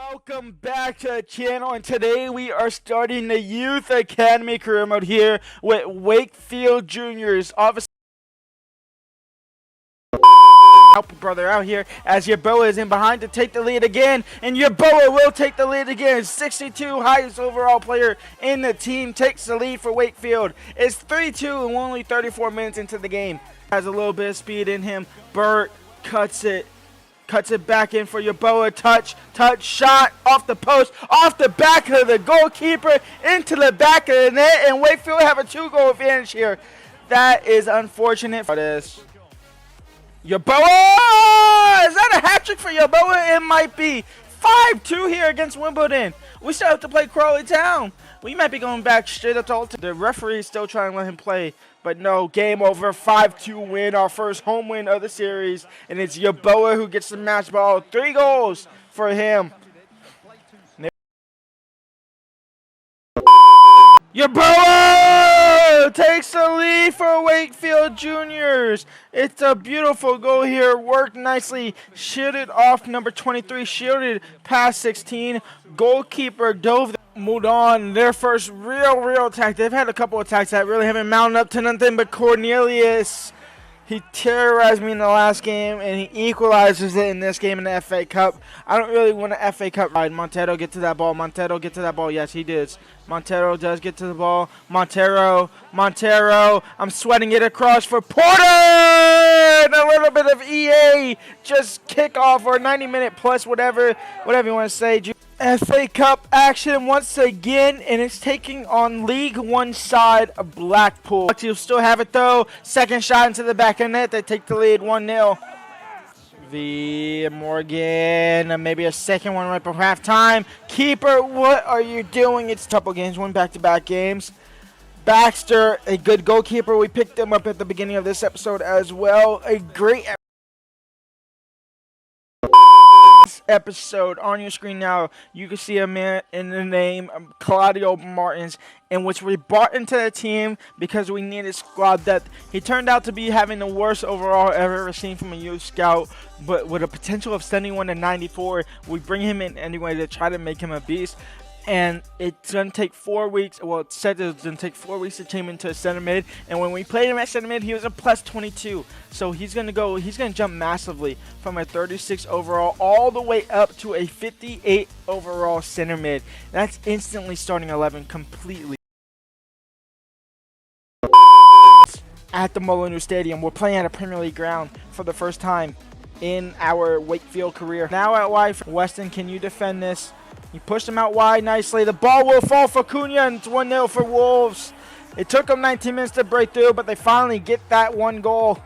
Welcome back to the channel, and today we are starting the Youth Academy career mode here with Wakefield Juniors. Obviously, help brother out here as Yaboa is in behind to take the lead again, and Yaboa will take the lead again. 62, highest overall player in the team, takes the lead for Wakefield. It's 3-2 and we're only 34 minutes into the game. Has a little bit of speed in him. Burt cuts it back in for Yaboa. Touch, shot, off the post, off the back of the goalkeeper, into the back of the net, and Wakefield have a 2-goal advantage here. That is unfortunate for this. Yaboa! Is that a hat-trick for Yaboa? It might be. 5-2 here against Wimbledon. We still have to play Crawley Town. We might be going back straight up to Alton. The referee is still trying to let him play, but no, game over. 5-2 win, our first home win of the series, and it's Yaboa who gets the match ball. 3 goals for him. Yaboa takes the lead for Wakefield Juniors. It's a beautiful goal here. Worked nicely. Shielded off number 23. Shielded past 16. Goalkeeper dove. Moved on. Their first real attack. They've had a couple attacks that really haven't mounted up to nothing, but Cornelius, he terrorized me in the last game, and he equalizes it in this game in the FA Cup. I don't really want an FA Cup ride. Montero, get to that ball. Montero, get to that ball. Yes, he does. Montero does get to the ball. Montero. I'm sweating it across for Porter! And a little bit of EA. Just kickoff or 90-minute plus, whatever you want to say. FA Cup action once again, and it's taking on League One side of Blackpool. You'll still have it though. Second shot into the back of the net. They take the lead 1-0. V. Morgan, maybe a second one right before halftime. Keeper, what are you doing? It's a couple games, one back-to-back games. Baxter, a good goalkeeper. We picked him up at the beginning of this episode as well. A great episode on your screen now. You can see a man in the name of Claudio Martins, in which we brought into the team because we needed squad depth. He turned out to be having the worst overall I've ever seen from a youth scout, but with a potential of 71 to 94, we bring him in anyway to try to make him a beast. And it's going to take 4 weeks. Well, it said it's going to take 4 weeks to change him into a center mid. And when we played him at center mid, he was a plus 22. So he's going to jump massively from a 36 overall all the way up to a 58 overall center mid. That's instantly starting 11 completely. At the Molineux Stadium, we're playing at a Premier League ground for the first time in our Wakefield career. Now at wide, Weston, can you defend this? You pushed him out wide nicely. The ball will fall for Cunha, and it's 1-0 for Wolves. It took them 19 minutes to break through, but they finally get that 1 goal.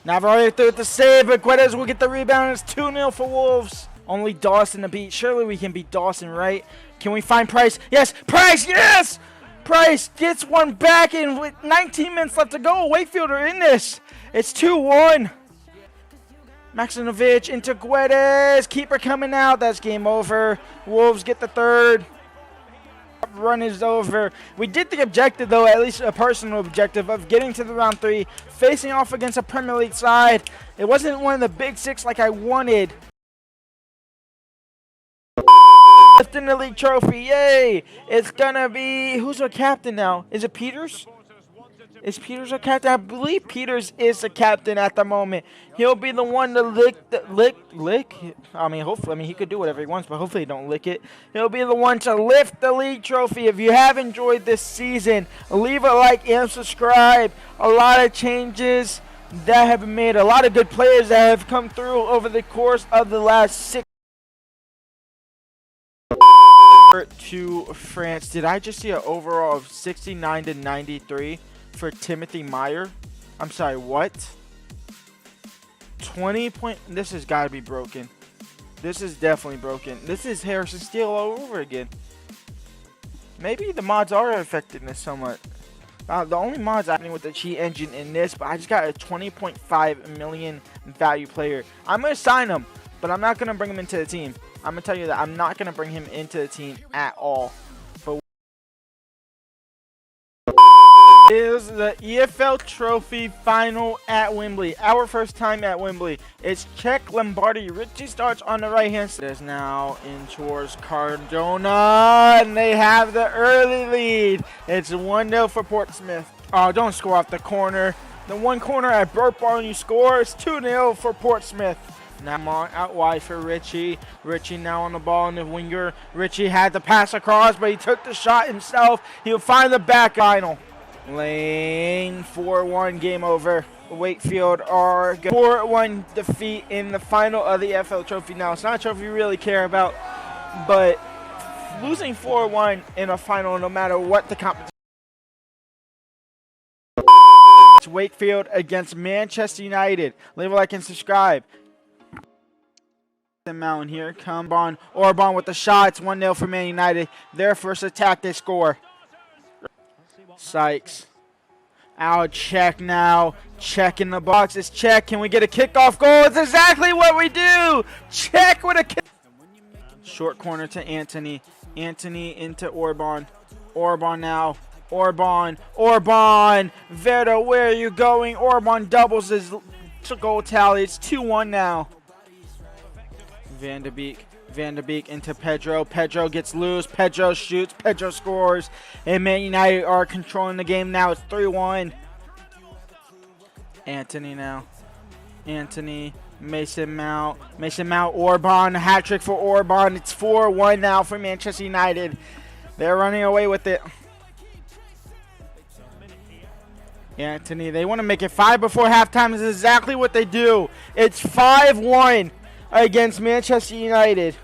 Navarrete through with the save, but Guedes will get the rebound, and it's 2-0 for Wolves. Only Dawson to beat. Surely we can beat Dawson, right? Can we find Price? Yes! Price, yes! Price gets one back, and with 19 minutes left to go, Wakefield are in this. It's 2-1. Maxinovic into Guedes. Keeper coming out. That's game over. Wolves get the third. Run is over. We did the objective, though, at least a personal objective, of getting to the round 3, facing off against a Premier League side. It wasn't one of the big 6 like I wanted. Lifting the league trophy. Yay! It's going to be... Who's our captain now? Is it Peters? Is Peters our captain? I believe Peters is the captain at the moment. He'll be the one to lick. I mean, hopefully, he could do whatever he wants, but hopefully he don't lick it. He'll be the one to lift the league trophy. If you have enjoyed this season, leave a like and subscribe. A lot of changes that have been made. A lot of good players that have come through over the course of the last 6 to France. Did I just see an overall of 69 to 93? For Timothy Meyer? I'm sorry, what? 20 point. This has got to be broken. This is definitely broken. This is Harrison Steele all over again. Maybe the mods are affecting this somewhat. The only mods happening with the cheat engine in this, but I just got a 20.5 million value player. I'm going to sign him, but I'm not going to bring him into the team. I'm going to tell you that I'm not going to bring him into the team at all. Is the EFL Trophy final at Wembley. Our first time at Wembley. It's Czech Lombardy. Richie starts on the right hand side. There's now in towards Cardona, and they have the early lead. It's 1-0 for Portsmouth. Oh, don't score off the corner. The one corner at Burp on you score. It's 2-0 for Portsmouth. Now on out wide for Richie. Richie now on the ball in the winger. Richie had the pass across, but he took the shot himself. He'll find the back final. Lane 4-1 game over. Wakefield are 4-1 defeat in the final of the EFL Trophy. Now it's not a trophy we really care about, but losing 4-1 in a final, no matter what the competition. It's Wakefield against Manchester United. Leave a like and subscribe. Mountain here. Come on, Orban with the shot. It's 1-0 for Man United. Their first attack, they score. Sykes. Out, check now. Check in the box. It's check. Can we get a kickoff goal? It's exactly what we do. Check with a kick. Short corner to Anthony. Anthony into Orban. Orban now. Orban. Orban. Veda, where are you going? Orban doubles his goal tally. It's 2-1 now. Van de Beek. Van de Beek into Pedro. Pedro gets loose. Pedro shoots. Pedro scores. And Man United are controlling the game now. It's 3-1. Anthony now. Anthony. Mason Mount. Mason Mount. Orban. Hat trick for Orban. It's 4-1 now for Manchester United. They're running away with it. Anthony. They want to make it 5 before halftime. This is exactly what they do. It's 5-1. Against Manchester United.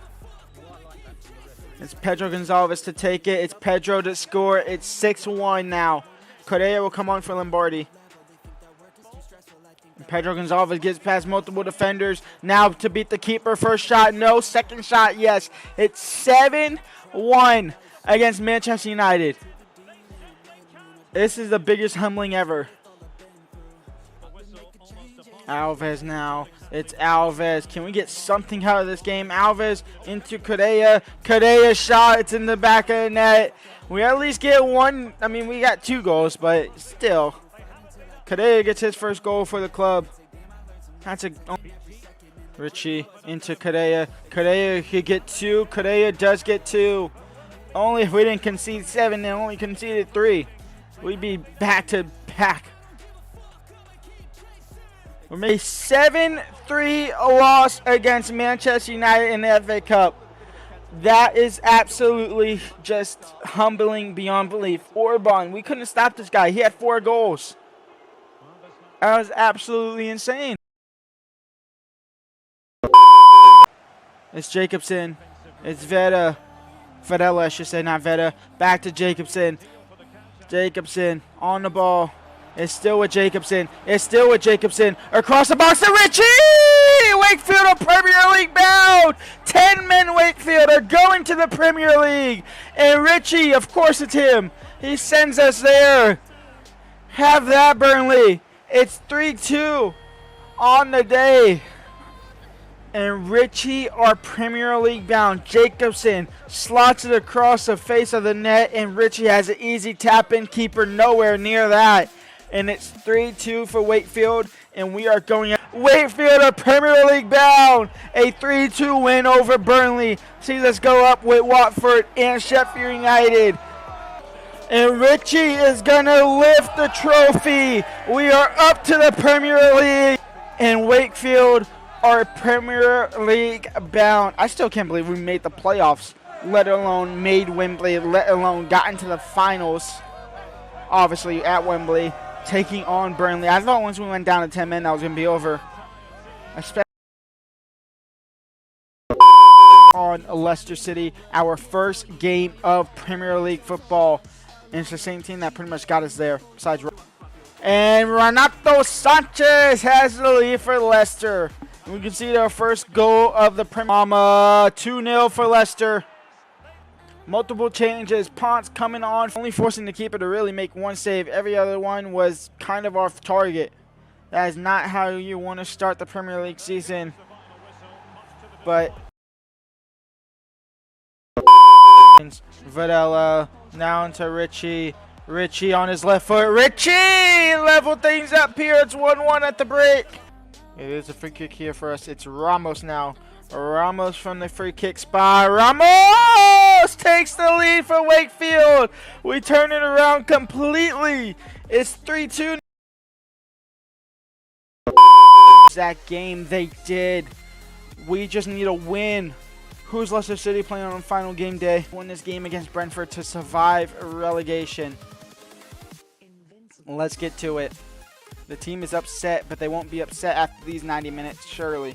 It's Pedro Gonzalez to take it. It's Pedro to score. It's 6-1 now. Correa will come on for Lombardi. Pedro Gonzalez gets past multiple defenders. Now to beat the keeper. First shot, no. Second shot, yes. It's 7-1 against Manchester United. This is the biggest humbling ever. Alves now. It's Alves. Can we get something out of this game? Alves into Correa. Correa shot. It's in the back of the net. We at least get one. I mean, we got 2 goals, but still. Correa gets his first goal for the club. That's a... Richie into Correa. Correa could get 2. Correa does get 2. Only if we didn't concede 7 and only conceded 3. We'd be back to back. We made a 7-3 loss against Manchester United in the FA Cup. That is absolutely just humbling beyond belief. Orban, we couldn't stop this guy. He had 4 goals. That was absolutely insane. It's Jacobson. It's Veda. Fedella, I should say, not Veda. Back to Jacobson. Jacobson on the ball. It's still with Jacobson. It's still with Jacobson. Across the box to Richie! Wakefield are Premier League bound. 10 men Wakefield are going to the Premier League. And Richie, of course it's him. He sends us there. Have that, Burnley. It's 3-2 on the day. And Richie are Premier League bound. Jacobson slots it across the face of the net. And Richie has an easy tap-in, keeper nowhere near that. And it's 3-2 for Wakefield, and we are going out. Wakefield are Premier League bound. A 3-2 win over Burnley. See, let's go up with Watford and Sheffield United. And Richie is going to lift the trophy. We are up to the Premier League, and Wakefield are Premier League bound. I still can't believe we made the playoffs, let alone made Wembley, let alone got into the finals, obviously at Wembley. Taking on Burnley. I thought once we went down to 10 men that was going to be over. Especially on Leicester City, our first game of Premier League football. And it's the same team that pretty much got us there. Besides, and Renato Sanchez has the lead for Leicester. And we can see their first goal of the Premier League. 2-0 for Leicester. Multiple changes. Ponce coming on, only forcing the keeper to really make one save. Every other one was kind of off target. That is not how you want to start the Premier League season. But Videla now into Richie. Richie on his left foot. Richie level things up here. It's 1-1 at the break. It is a free kick here for us. It's Ramos now. Ramos from the free kick spot. Ramos takes the lead for Wakefield. We turn it around completely. It's 3-2. That game they did. We just need a win. Who's Leicester City playing on final game day? Win this game against Brentford to survive relegation. Let's get to it. The team is upset, but they won't be upset after these 90 minutes, surely.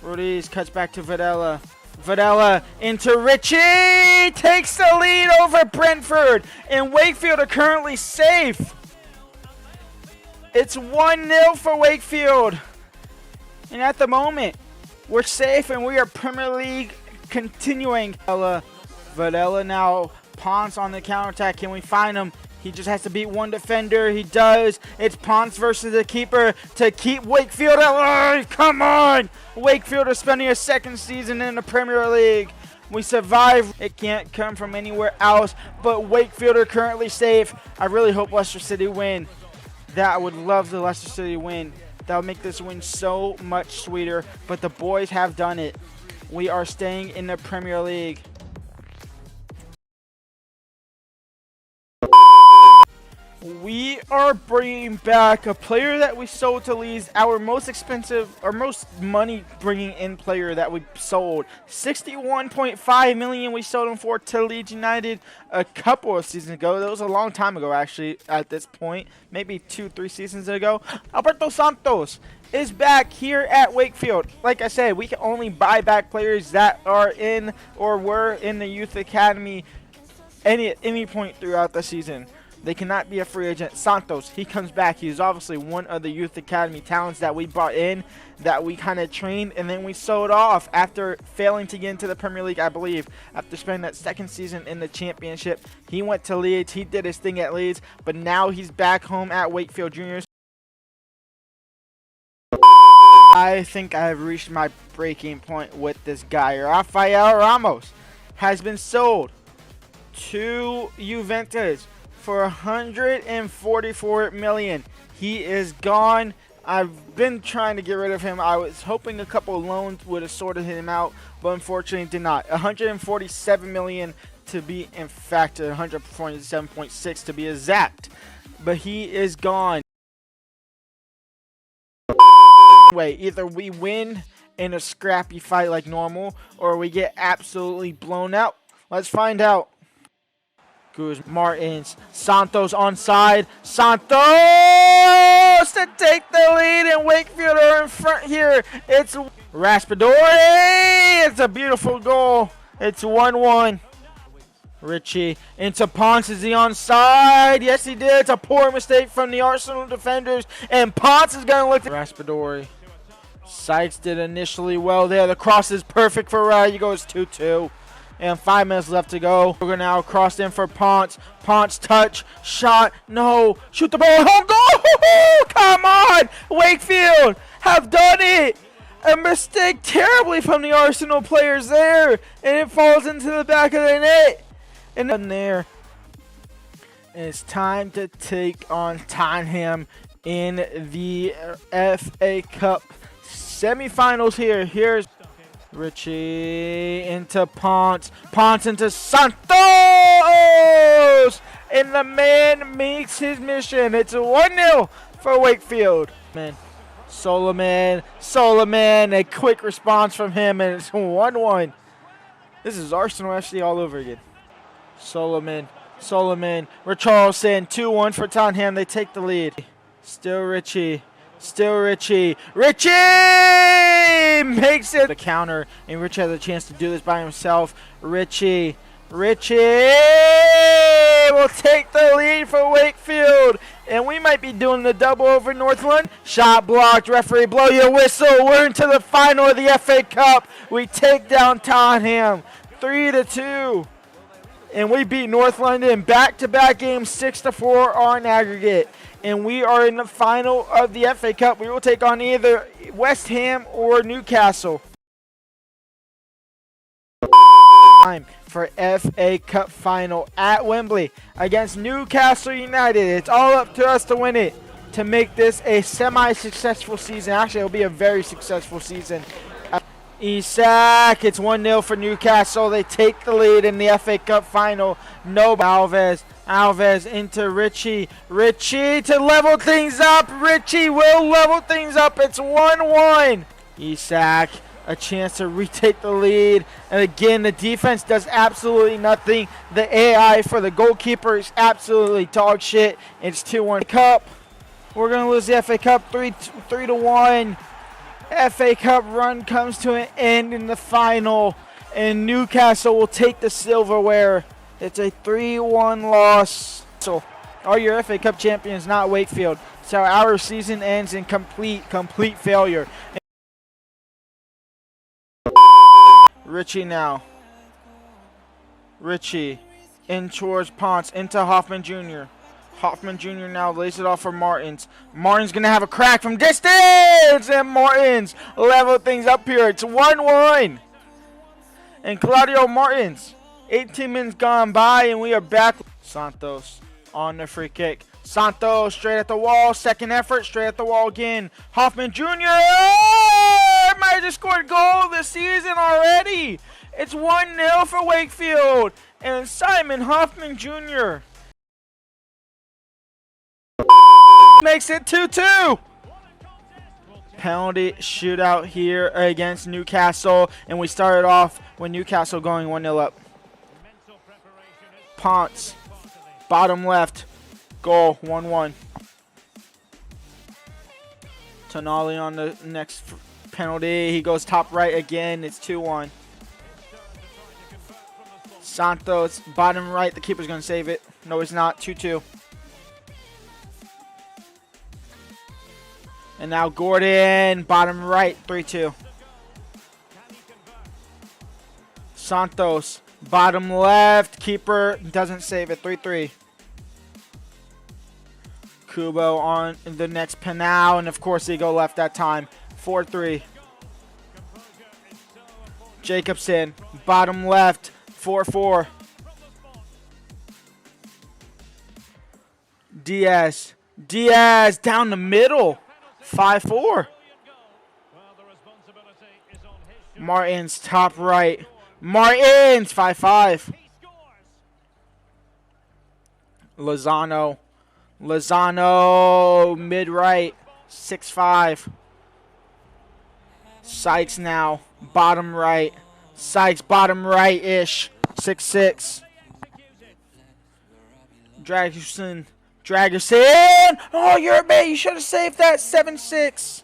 Ruiz cuts back to Videla. Videla into Richie! Takes the lead over Brentford. And Wakefield are currently safe. It's 1-0 for Wakefield. And at the moment, we're safe and we are Premier League continuing. Videla now. Ponce on the counterattack. Can we find him? He just has to beat one defender. He does. It's Ponce versus the keeper to keep Wakefield alive. Come on. Wakefield is spending a second season in the Premier League. We survive. It can't come from anywhere else, but Wakefield are currently safe. I really hope Leicester City win. I would love the Leicester City win. That would make this win so much sweeter, but the boys have done it. We are staying in the Premier League. We are bringing back a player that we sold to Leeds, our most expensive or most money bringing in player that we sold. 61.5 million we sold him for to Leeds United a couple of seasons ago. That was a long time ago actually at this point, maybe 2-3 seasons ago. Alberto Santos is back here at Wakefield. Like I said, we can only buy back players that are in or were in the youth academy at any point throughout the season. They cannot be a free agent. Santos, he comes back. He's obviously one of the youth academy talents that we brought in, that we kind of trained, and then we sold off after failing to get into the Premier League, I believe. After spending that second season in the championship, he went to Leeds. He did his thing at Leeds, but now he's back home at Wakefield Juniors. I think I have reached my breaking point with this guy. Rafael Ramos has been sold to Juventus for 144 million. He is gone. I've been trying to get rid of him. I was hoping a couple of loans would have sorted him out, but unfortunately did not. 147 million to be in fact 147.6 to be exact. But he is gone. Wait, either we win in a scrappy fight like normal, or we get absolutely blown out. Let's find out. Martins, Santos onside, Santos to take the lead, and Wakefield are in front here. It's Raspadori, it's a beautiful goal. It's 1-1. Richie into Ponce, is he onside? Yes, he did. It's a poor mistake from the Arsenal defenders, and Ponce is going to look at Raspadori. Sykes did initially well there. The cross is perfect for Rodrigo. It's 2-2. And 5 minutes left to go. We're going to now cross in for Ponce. Ponce touch, shot, no. Shoot the ball, home goal! Come on! Wakefield have done it! A mistake terribly from the Arsenal players there. And it falls into the back of the net. And then there. It's time to take on Tottenham in the FA Cup semifinals here. Here's Richie into Ponce. Ponce into Santos! And the man makes his mission. It's 1-0 for Wakefield. Solomon, a quick response from him, and it's 1-1. This is Arsenal FC all over again. Solomon, Richarlison, 2-1 for Tottenham. They take the lead. Still Richie. Richie makes it. The counter, and Richie has a chance to do this by himself. Richie will take the lead for Wakefield, and we might be doing the double over Northland. Shot blocked. Referee, blow your whistle. We're into the final of the FA Cup. We take down Tottenham 3-2. And we beat North London back-to-back games 6-4 on aggregate. And we are in the final of the FA Cup. We will take on either West Ham or Newcastle. time for FA Cup final at Wembley against Newcastle United. It's all up to us to win it, to make this a semi-successful season. Actually, it'll be a very successful season. Isak, it's 1-0 for Newcastle. They take the lead in the FA Cup final. No, Alves into Richie. Richie to level things up. Richie will level things up. It's 1-1. Isak, a chance to retake the lead. And again, the defense does absolutely nothing. The AI for the goalkeeper is absolutely dog shit. It's 2-1 Cup. We're going to lose the FA Cup 3-1. FA Cup run comes to an end in the final, and Newcastle will take the silverware. It's a 3-1 loss. So, are your FA Cup champions, not Wakefield. So our season ends in complete failure. Richie now. Richie in towards Ponce, into Hoffman Jr. Hoffman Jr. now lays it off for Martins. Martins going to have a crack from distance, and Martins level things up here. It's 1-1. And Claudio Martins, 18 minutes gone by, and we are back. Santos on the free kick. Santos straight at the wall. Second effort, straight at the wall again. Hoffman Jr. Might have just scored a goal this season already. It's 1-0 for Wakefield. And Simon Hoffman Jr. makes it 2-2. Penalty shootout here against Newcastle, and we started off with Newcastle going 1-0 up. Ponce, bottom left, goal, 1-1. Tonali on the next penalty. He goes top right again. It's 2-1. Santos, bottom right. The keeper's going to save it. No, he's not. 2-2. And now Gordon, bottom right, 3-2. Santos, bottom left, keeper doesn't save it, 3-3. Kubo on the next penal, and of course they go left that time, 4-3. Jacobson, bottom left, 4-4. Diaz down the middle. 5-4. Martins top right. Martins 5-5. Lozano mid right 6-5. Sykes now bottom right. Sykes bottom right ish 6-6. Dragerson. Oh, you're a man. You should have saved that. 7-6.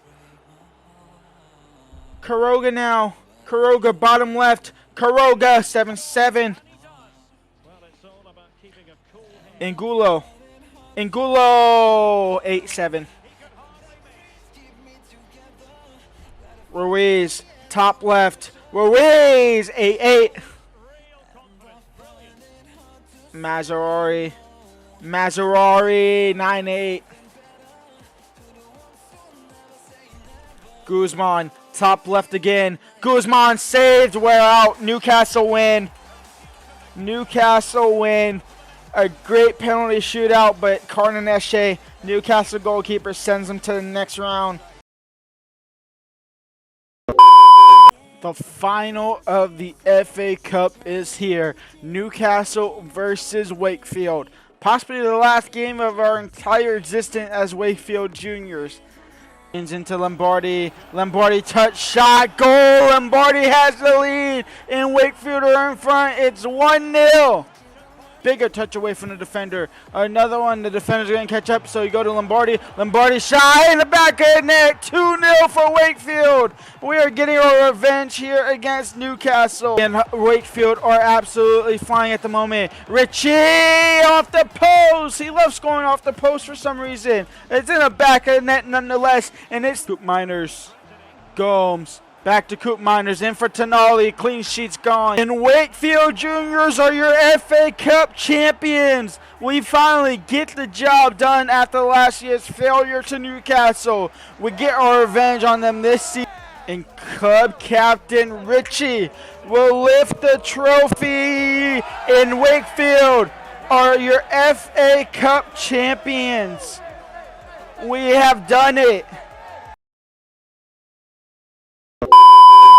Karoga now. Karoga, bottom left. Karoga, 7-7. Angulo, 8-7. Ruiz, top left. Ruiz, 8-8. Mazzarari, 9-8. Guzman, top left again. Guzman saved. We're out. Newcastle win. A great penalty shootout, but Carnanesche, Newcastle goalkeeper, sends them to the next round. The final of the FA Cup is here. Newcastle versus Wakefield. Possibly the last game of our entire existence as Wakefield Juniors. Into Lombardi. Lombardi touch shot. Goal. Lombardi has the lead. And Wakefield are in front. It's 1-0. Bigger touch away from the defender. Another one. The defender's going to catch up. So you go to Lombardi. Lombardi shot in the back of the net. 2-0 for Wakefield. We are getting our revenge here against Newcastle. And Wakefield are absolutely flying at the moment. Richie off the post. He loves scoring off the post for some reason. It's in the back of the net nonetheless. And it's Coop Miners. Gomes. Back to Coop Miners, in for Tonali, clean sheets gone. And Wakefield Juniors are your FA Cup champions. We finally get the job done after last year's failure to Newcastle. We get our revenge on them this season. And club captain Richie will lift the trophy, in Wakefield are your FA Cup champions. We have done it.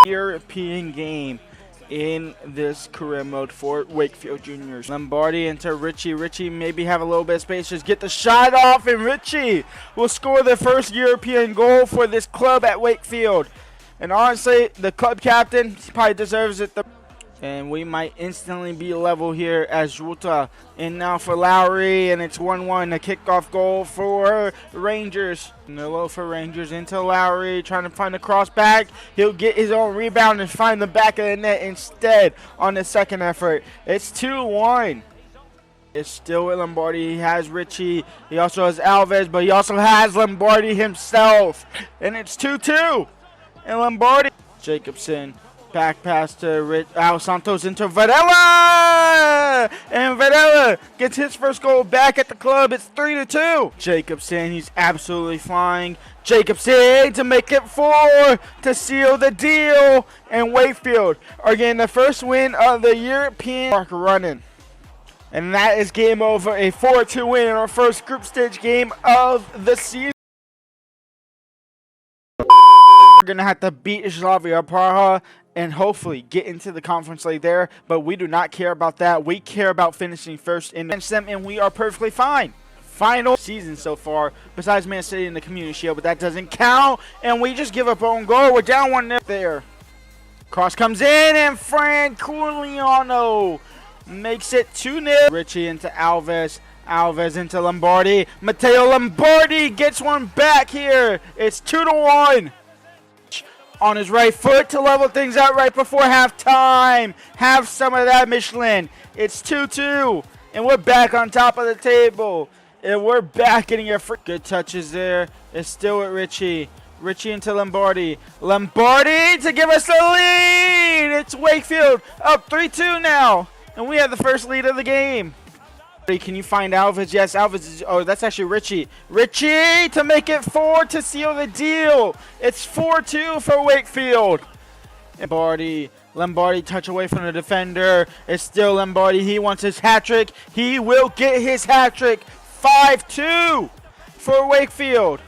European game in this career mode for Wakefield Juniors. Lombardi into Richie. Richie maybe have a little bit of space. Just get the shot off, and Richie will score the first European goal for this club at Wakefield. And honestly, the club captain probably deserves it. And we might instantly be level here as Juta in now for Lowry, and it's 1-1. A kickoff goal for Rangers. Nilo for Rangers into Lowry, trying to find the cross back. He'll get his own rebound and find the back of the net instead on the second effort. It's 2-1. It's still with Lombardi. He has Richie. He also has Alves, but he also has Lombardi himself. And it's 2-2. And Lombardi. Jacobson. Back pass to Al Santos into Varela, and Varela gets his first goal back at the club. It's 3-2. Jacobson, he's absolutely flying. Jacobson to make it 4 to seal the deal, and Wakefield are getting the first win of the European Park running. And that is game over. A 4-2 win in our first group stage game of the season. We're going to have to beat Slavia Praha and hopefully get into the conference league there, but we do not care about that. We care about finishing first against them, and we are perfectly fine. Final season so far, besides Man City in the Community Shield, but that doesn't count, and we just give up our own goal. We're down 1-0 there. Cross comes in, and Fran Culiano makes it 2-0. Richie into Alves. Alves into Lombardi. Matteo Lombardi gets one back here. It's 2-1. On his right foot to level things out right before halftime. Have some of that, Michelin. It's 2-2, and we're back on top of the table. And we're back getting your good touches there. It's still with Richie. Richie into Lombardi. Lombardi to give us the lead. It's Wakefield up 3-2 now, and we have the first lead of the game. Can you find Alves? Yes, Alves is, oh, that's actually Richie. Richie to make it 4 to seal the deal. It's 4-2 for Wakefield. Lombardi touch away from the defender. It's still Lombardi. He wants his hat trick. He will get his hat trick. 5-2 for Wakefield.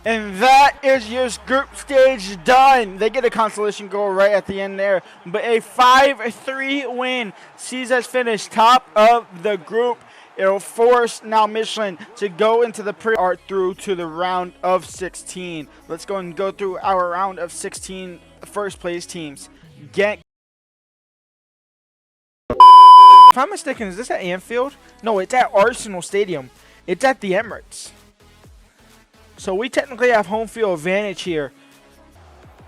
And that is your group stage done. They get a consolation goal right at the end there. But a 5-3 win sees us finish top of the group. It'll force now Michelin to go into the pre-art through to the round of 16. Let's go and go through our round of 16 first place teams. If I'm mistaken, is this at Anfield? No, it's at Arsenal Stadium. It's at the Emirates. So we technically have home field advantage here.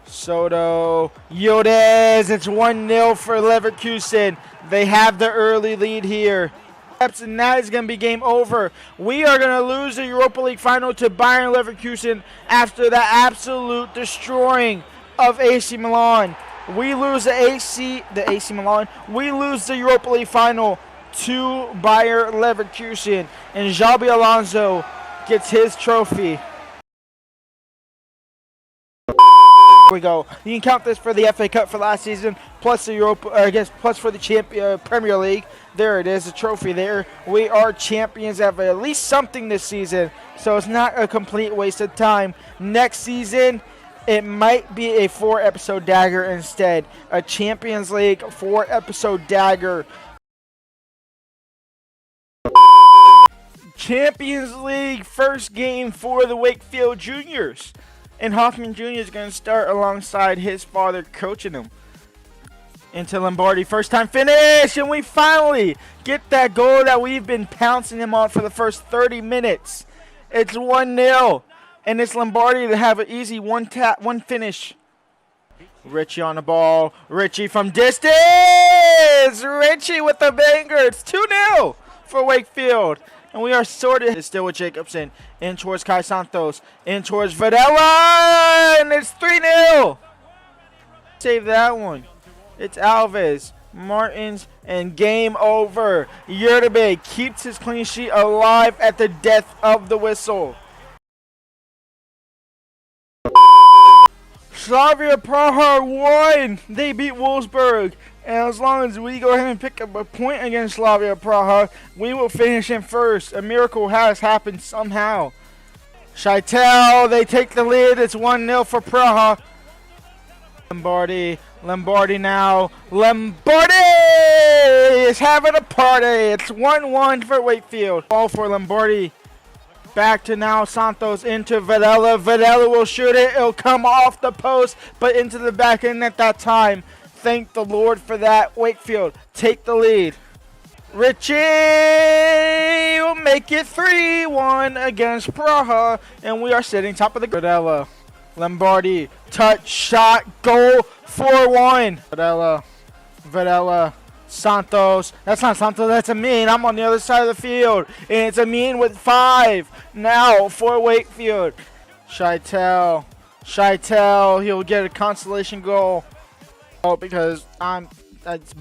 Soto, Yildiz, it's 1-0 for Leverkusen. They have the early lead here. And that is going to be game over. We are going to lose the Europa League final to Bayern Leverkusen after the absolute destroying of AC Milan. We lose the AC Milan. We lose the Europa League final to Bayer Leverkusen, and Xabi Alonso gets his trophy. We go. You can count this for the FA Cup for last season, plus the Europa, plus for the Premier League. There it is, the trophy there. We are champions of at least something this season, so it's not a complete waste of time. Next season, it might be a 4-episode dagger instead. A Champions League 4-episode dagger. Champions League first game for the Wakefield Juniors. And Hoffman Jr. is going to start alongside his father coaching him. Into Lombardi, first time finish, and we finally get that goal that we've been pouncing him on for the first 30 minutes. It's 1-0, and it's Lombardi to have an easy one finish. Richie on the ball, Richie from distance, Richie with the banger. It's 2-0 for Wakefield. And we are sorted. It's still with Jacobson. In towards Kai Santos. In towards Varela. And it's 3-0. Save that one. It's Alves, Martins, and game over. Yurtebe keeps his clean sheet alive at the death of the whistle. Slavia Praha won. They beat Wolfsburg. And as long as we go ahead and pick up a point against Slavia Praha, we will finish in first. A miracle has happened somehow. Scheitel, they take the lead. It's 1-0 for Praha. Lombardi now. Lombardi is having a party. It's 1-1 for Wakefield. Ball for Lombardi. Back to now Santos into Videla. Videla will shoot it. It'll come off the post, but into the back end at that time. Thank the Lord for that. Wakefield take the lead. Richie will make it 3-1 against Praha, and we are sitting top of the Videla. Lombardi, touch, shot, goal, 4-1. Videla, Santos. That's not Santos, that's Amin. I'm on the other side of the field, and it's Amin with 5 now for Wakefield. Scheitel, he'll get a consolation goal. Oh, because I'm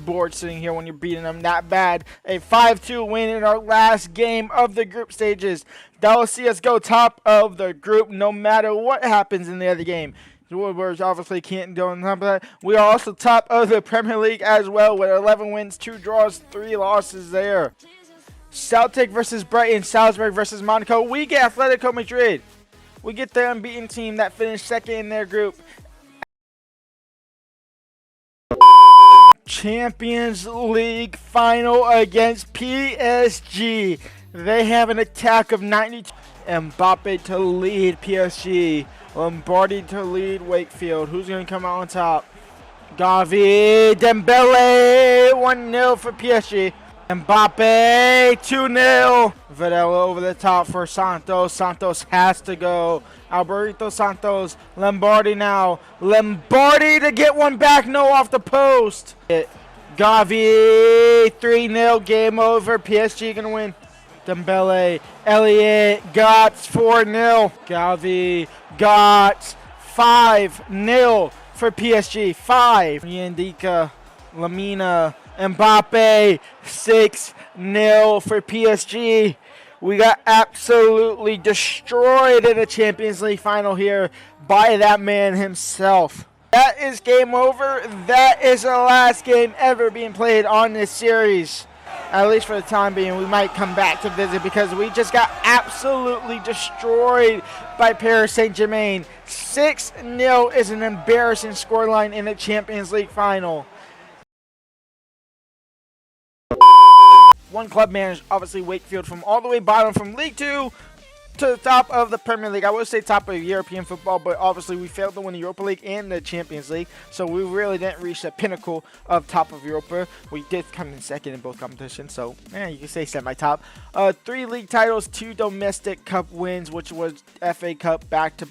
bored sitting here when you're beating them that bad. A 5-2 win in our last game of the group stages. That will see us go top of the group no matter what happens in the other game. The Woodwards obviously can't go on top of that. We are also top of the Premier League as well with 11 wins, 2 draws, 3 losses there. Celtic versus Brighton, Salzburg versus Monaco. We get Atletico Madrid. We get the unbeaten team that finished second in their group. Champions League final against PSG. They have an attack of 92. Mbappe to lead PSG. Lombardi to lead Wakefield. Who's going to come out on top? Gavi, Dembele, 1-0 for PSG. Mbappe, 2-0. Videla over the top for Santos. Santos has to go. Alberto Santos, Lombardi now. Lombardi to get one back, no off the post. Gavi, 3-0, game over. PSG going to win. Dembele, Elliott, Gotts, 4-0. Gavi, Gotts, 5-0 for PSG. 5. Yandika, Lamina, Mbappe, 6-0 for PSG. We got absolutely destroyed in the Champions League final here by that man himself. That is game over. That is the last game ever being played on this series. At least for the time being. We might come back to visit because we just got absolutely destroyed by Paris Saint-Germain. 6-0 is an embarrassing scoreline in the Champions League final. One club managed, obviously Wakefield, from all the way bottom from League 2 to the top of the Premier League. I would say top of European football, but obviously we failed to win the Europa League and the Champions League, so we really didn't reach the pinnacle of top of Europa. We did come in second in both competitions, so you can say semi-top. 3 league titles, 2 domestic cup wins, which was FA Cup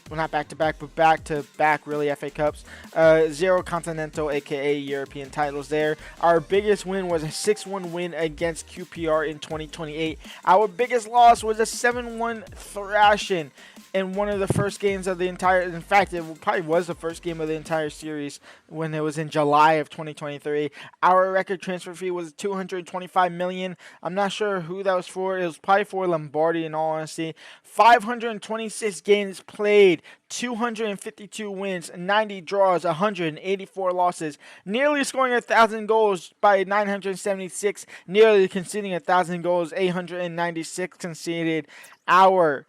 not back-to-back, but back-to-back really FA Cups. 0 continental, aka European titles there. Our biggest win was a 6-1 win against QPR in 2028. Our biggest loss was a 7-1 thrashing in one of the first games of the entire, in fact it probably was the first game of the entire series when it was in July of 2023. Our record transfer fee was $225 million. I'm not sure who that was for. It was probably for Lombardi in all honesty. 526 games played, 252 wins, 90 draws, 184 losses, nearly scoring 1,000 goals by 976, nearly conceding 1,000 goals, 896 conceded. Our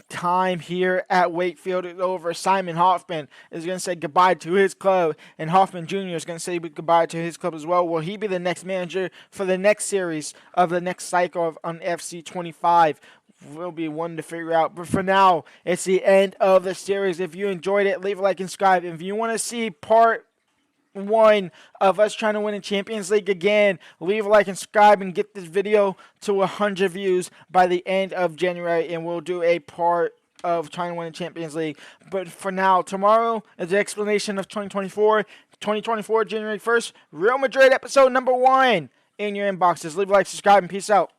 time here at Wakefield is over. Simon Hoffman is going to say goodbye to his club, and Hoffman Jr. is going to say goodbye to his club as well. Will he be the next manager for the next series of the next cycle on FC25? Will be one to figure out. But for now, it's the end of the series. If you enjoyed it, leave a like and subscribe. If you want to see part 1 of us trying to win a Champions League again, leave a like and subscribe and get this video to 100 views by the end of January, and we'll do a part of trying to win a Champions League. But for now, tomorrow is the explanation of 2024 January 1st, Real Madrid episode number 1 in your inboxes. Leave a like, subscribe, and peace out.